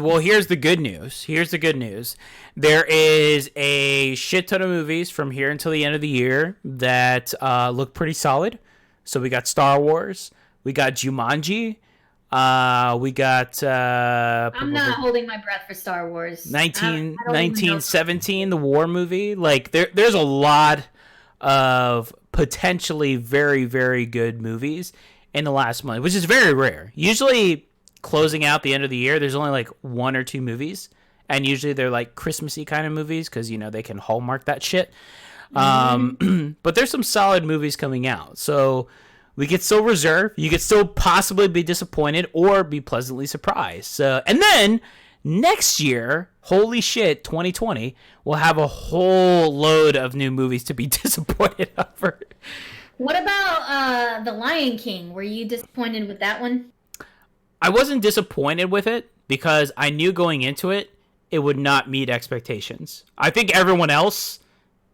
well, here's the good news. There is a shit ton of movies from here until the end of the year that look pretty solid. So we got Star Wars, we got Jumanji, we got I'm not holding my breath for Star Wars. 1917, the war movie. Like there's a lot of potentially very, very good movies in the last month, which is very rare. Usually closing out the end of the year, there's only like one or two movies, and usually they're like Christmassy kind of movies because they can hallmark that shit. But there's some solid movies coming out, so we could still reserve. You could still possibly be disappointed or be pleasantly surprised. And then next year, holy shit, 2020, we'll have a whole load of new movies to be disappointed over. What about The Lion King? Were you disappointed with that one? I wasn't disappointed with it because I knew going into it, it would not meet expectations. I think everyone else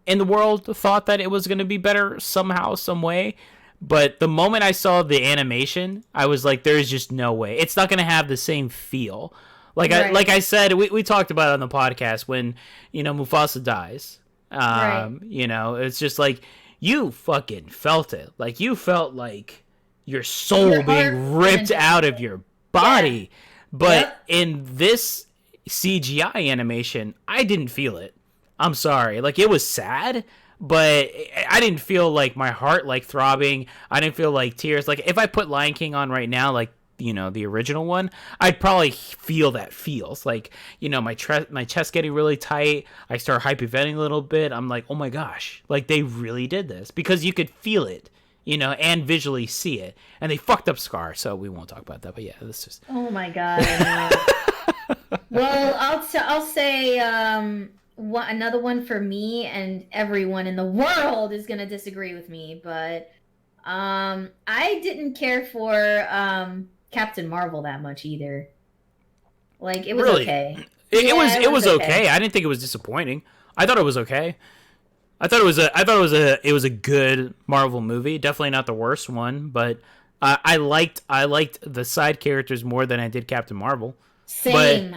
in the world thought that it was going to be better somehow, some way. But the moment I saw the animation, I was like, there's just no way. It's not going to have the same feel. Like I said, we talked about it on the podcast when, Mufasa dies. It's just like, you fucking felt it. Like, you felt like your soul being ripped out of your body. Yeah. But in this CGI animation, I didn't feel it. I'm sorry. Like, it was sad, but I didn't feel like my heart like throbbing. I didn't feel like tears. Like, if I put Lion King on right now, like, the original one, I'd probably feel that feels like, my chest getting really tight. I start hyperventilating a little bit. I'm like, oh my gosh, like they really did this, because you could feel it, and visually see it. And they fucked up Scar, so we won't talk about that. But yeah, this is. Oh my god. Well, I'll say another one for me, and everyone in the world is gonna disagree with me, but I didn't care for Captain Marvel that much either. Like, it was really? Okay. It was okay. I didn't think it was disappointing. I thought it was okay. I thought it was a good Marvel movie. Definitely not the worst one, but I liked the side characters more than I did Captain Marvel. Same.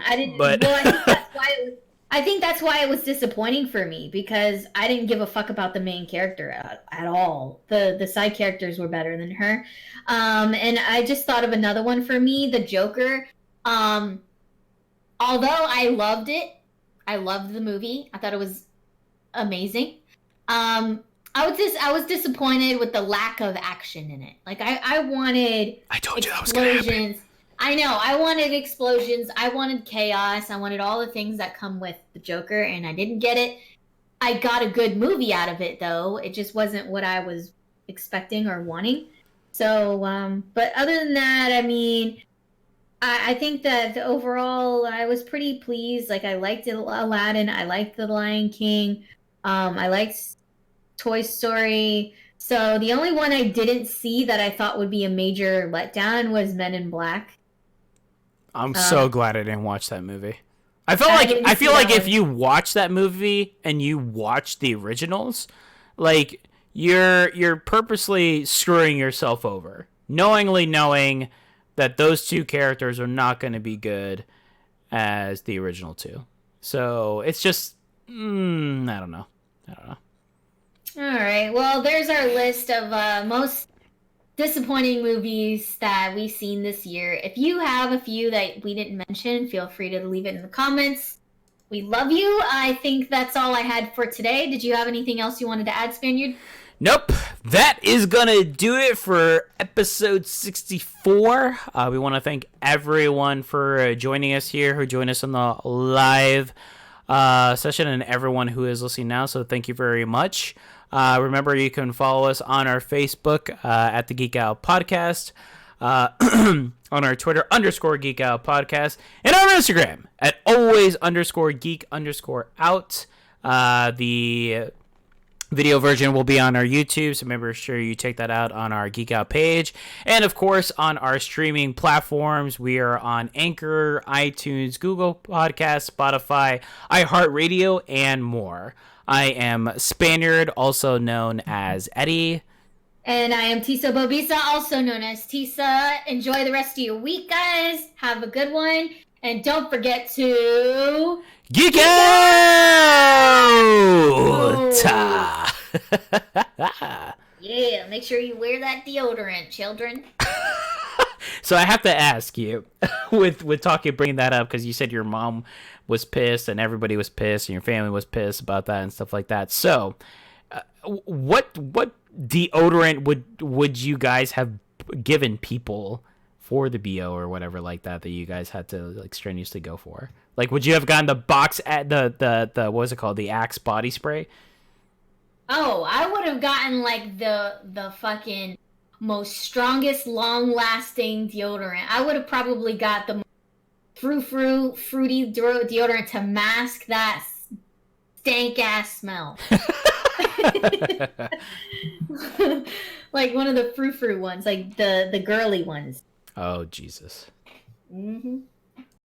I think that's why it was disappointing for me, because I didn't give a fuck about the main character at all. The side characters were better than her. And I just thought of another one for me, the Joker. Although I loved it, I loved the movie. I thought it was amazing. I was disappointed with the lack of action in it. Like, I wanted I told you that was gonna happen. I know. I wanted explosions. I wanted chaos. I wanted all the things that come with the Joker, and I didn't get it. I got a good movie out of it, though. It just wasn't what I was expecting or wanting. So, but other than that, I mean, I think that overall I was pretty pleased. Like, I liked Aladdin. I liked The Lion King. I liked Toy Story. So the only one I didn't see that I thought would be a major letdown was Men in Black. I'm so glad I didn't watch that movie. I feel like if you watch that movie and you watch the originals, like you're purposely screwing yourself over, knowingly knowing that those two characters are not going to be good as the original two. So it's just I don't know. All right. Well, there's our list of most disappointing movies that we've seen this year. If you have a few that we didn't mention, feel free to leave it in the comments. We love you. I think that's all I had for today. Did you have anything else you wanted to add, Spaniard? Nope. That is going to do it for episode 64. We want to thank everyone for joining us here, who joined us on the live session, and everyone who is listening now. So thank you very much. Remember, you can follow us on our Facebook at the Geek Out Podcast, on our Twitter _Geek Out Podcast, and on Instagram at always _Geek_out. The Video version will be on our YouTube, so make sure you check that out on our Geek Out page. And of course, on our streaming platforms, we are on Anchor, iTunes, Google Podcasts, Spotify, iHeartRadio, and more. I am Spaniard, also known as Eddie. And I am TisaBoBeesa, also known as Tisa. Enjoy the rest of your week, guys. Have a good one. And don't forget to... Geek Out! Yeah, make sure you wear that deodorant, children. So I have to ask you, with bringing that up, because you said your mom was pissed and everybody was pissed and your family was pissed about that and stuff like that. So, what deodorant would you guys have given people for the BO or whatever like that you guys had to like strenuously go for? Like, would you have gotten the box at the what was it called, the Axe body spray? Oh, I would have gotten like the fucking most strongest, long-lasting deodorant. I would have probably got the fruity deodorant to mask that stank-ass smell. Like one of the frou-frou ones, like the girly ones. Oh, Jesus. Mm-hmm.